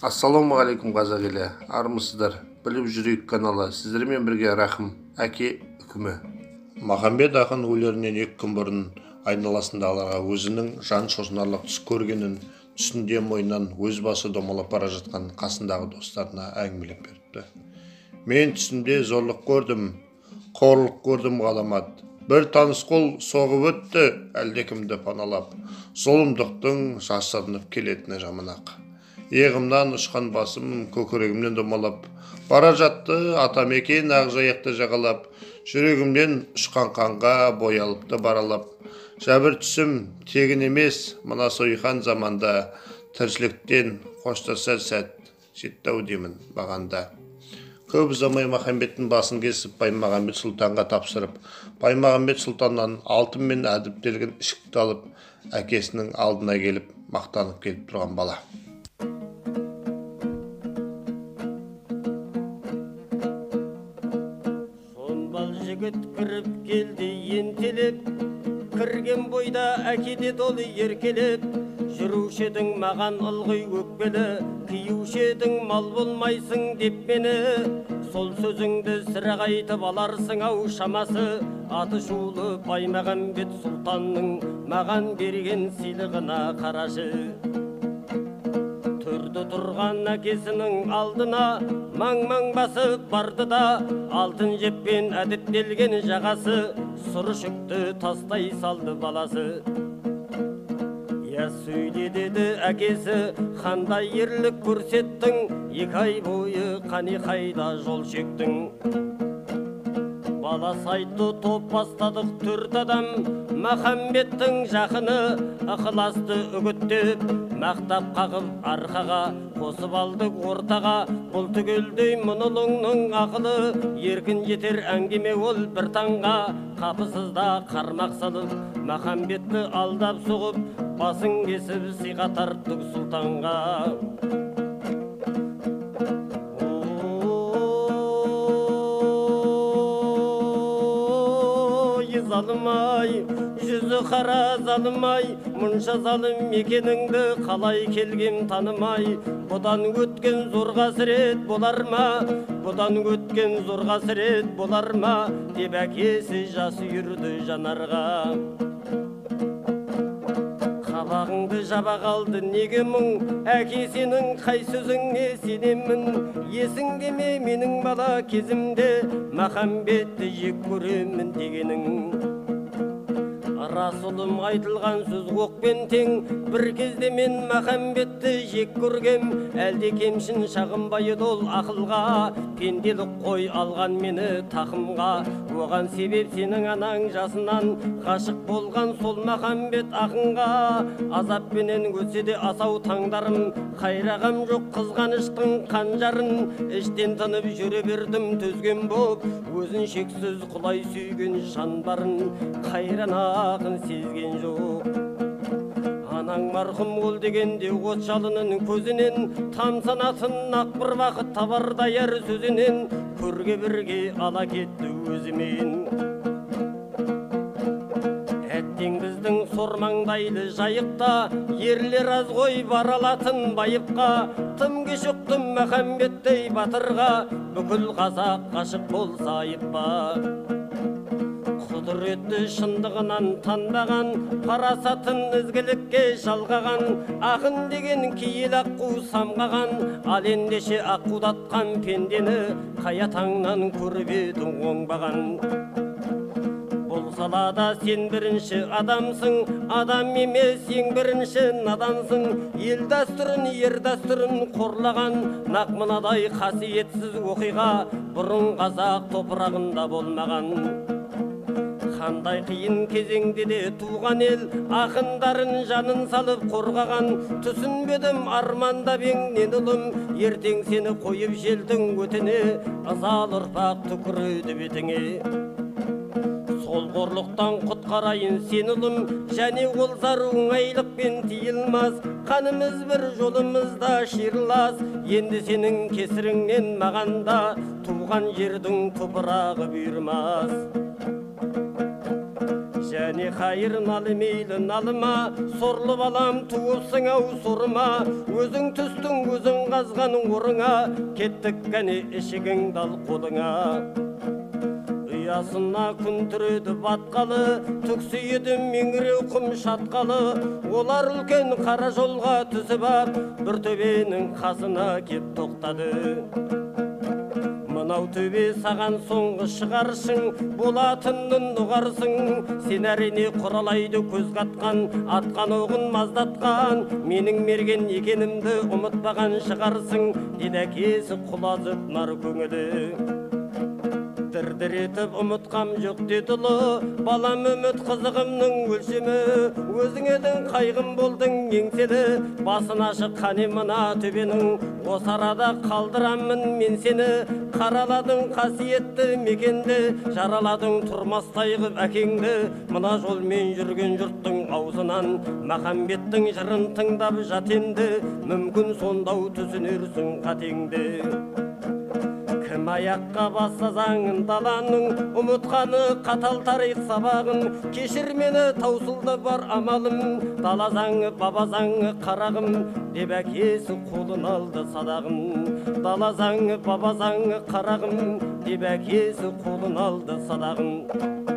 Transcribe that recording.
Ассалаумағалейкум қазақ елі, армысыздар. Біліп жүрейік каналы. Сіздермен бірге Рахым, әке үкімі. Махамбет ақын өлерінен 2 күн бұрын айналасындағыларға өзінің жан шошынарлық түс көргенін, түсінде мойнынан өз басы домалап бара жатқан қасындағы достарына әңгімелеп беріпті. Мен түсімде зорлық көрдім, қорлық көрдім ғаламат. Bir tanış қол соғып өтті, әлдекімді паналап, зұлымдықтың жасырынып келетіні жаманақ. Иығымнан ұшқан басым көкірегімнен домалап, бара жатты атамекен ақжайықты жағалап, жүрегімнен ұшқан қанға боялыпты баралап. Жәбір түсім тегін емес, мына сойқан заманда, тіршіліктен қоштасар сәт жетті-ау деймін бағанда. Көп ұзамай Махамбеттің басын кесіп Баймағамбет сұлтанға тапсырып, Баймағамбет сұлтаннан алтын мен әдіптелген ішікті алып, әкесінің алдына келіп, мақтанып келіп тұрған бала. Сонбал жігіт кіріп келді ентелеп, кірген бойда әкеде толы еркелеп, жүруші едің маған ылғи өкпелі, киюші едің мал болмайсың деп мені. Сол сөзіңді сірә қайтып аларсың ау шамасы, аты шулы Баймағамбет сұлтанның маған берген сыйлығына қарашы. Түрді тұрған әкесінің алдына маң-маң басып барды да, алтын жеппен әдіптелген жағасы, сұрышықты тастай салды баласы. Я сөйле деді әкесі, қандай ерлік көрсеттің, 2 ай бойы қане қайда жол шектің. Бала сайтты топ бастадық 4 адам, Махамбеттің жақыны ықыласты үгіттеп, мақтап қағып арқаға қосып алдық ортаға. Бұл түгелдей мұнылыңның ақылы, еркін жетер әңгіме ол бір таңға. Қапысызда қармақ салып, Махамбетті алдап соғып, басын кесіп сыйға тарттық сұлтанға. Залымай, жүзі қара залымай, мұнша залым екеніңді қалай келгем танымай. Бұдан өткен зор қасірет болар ма, бұдан өткен зор қасірет болар ма, деп әкесі жас үйірді жанарға. Қабағыңды жаба қалды неге мұң, әке сенің қай сөзіңе сенемін. Есіңде ме менің бала кезімде, Махамбетті жек көремін дегенің. Расулым айтылған сөз оқпен тең, бір кезде мен Махамбетті жек көргем. Әлде кемшін шағынбай ол ақылға, пенделік қой алған мені тақымға. Оған себеп сенің анаң жасынан ғашық болған сол Махамбет ақынға. Азаппенен өтсе де асау таңдарым, қайрағам жоқ қызғаныштың қанжарын. Іштен тынып жүре бердім төзген боп, өзін шексіз құлай сүйген жан барын. Қайран ақын сезген жоқ. Анаң марқұм ол дегенде от жалынын көзінен, тамсанатын ақ бір бақыт табар даяр сөзінен, көрге бірге ала кетті өзімен. Әттең біздің сормаңдайлы жайықта, ерлер аз ғой бар алатын байыпқа. Тым кешіктім Махамбеттей батырға, бүкіл қазақ ғашық болса айып па. Құдіретті шындығынан танбаған, парасатын ізгілікке жалғаған, ақын деген киел аққу самғаған, ал ендеше аққудатқан пендені қая таңнан көріп едің оңбаған. Бұл салада сен бірінші адамсың, адам емес ең бірінші надансың. Ел дәстүрін, ер дәстүрін қорлаған, нақ мынадай қасиетсіз оқиға бұрын қазақ топырағында болмаған. Қандай қиын кезеңде де туған ел, ақындарын жанын салып қорғаған. Түсінбедім армандап еңнен ұлым, ертең сені қойып желдің өтіне, ызал ұрпақ түкіреді бетіңе. Сол қорлықтан құтқарайын сен ұлым, және ол зар оңайлықпен тиылмас. Қанымыз бір жолымызда шиырлас, енді сенің кесіріңнен мағанда туған жердің топырағы бұйырмас. Және қайырын алы мейлін алыма, сорлы балам туыпсың ау сорыма. Өзің түстің өзің қазған орыңа, кеттік кәне ішігіңді ал қолыңа. Ұясына күн түреді батқалы, түксиеді меңіреу құм шатқалы. Олар үлкен қара жолға түсіп ап, бір төбенің қасына кеп тоқтады. Мынау төбе саған соңғы шығаршың, болатынын ұғарсың. Сен әрине құралайды көз қатқан, атқан оғын маздатқан. Менің мерген екенімді ұмытпаған шығарсың, деді әкесі құлазып нар көңілі. Дір-дір етіп ұмытқам жоқ деді ұлы, балам үміт қызығымның өлшемі. Өзің едің қайғым болдың еңселі, басын ашық қане мына төбенің. Осы арада қалдырамын мен сені, қараладың қасиетті мекенді, жараладың тұрмастай қып әкеңді. Мына жолмен жүрген жұрттың аузынан Махамбеттің жырын тыңдап жат енді, мүмкін сондау түсінерсің қатеңді. Кім аяққа басса заңын даланың, ұмытқаны қатал тарих сабағын. Кешір мені таусылды бар амалым, дала заңы баба заңы қарағым, деп әкесі қолын алды садағын. Дала заңы баба заңы қарағым, деп әкесі қолын алды садағын.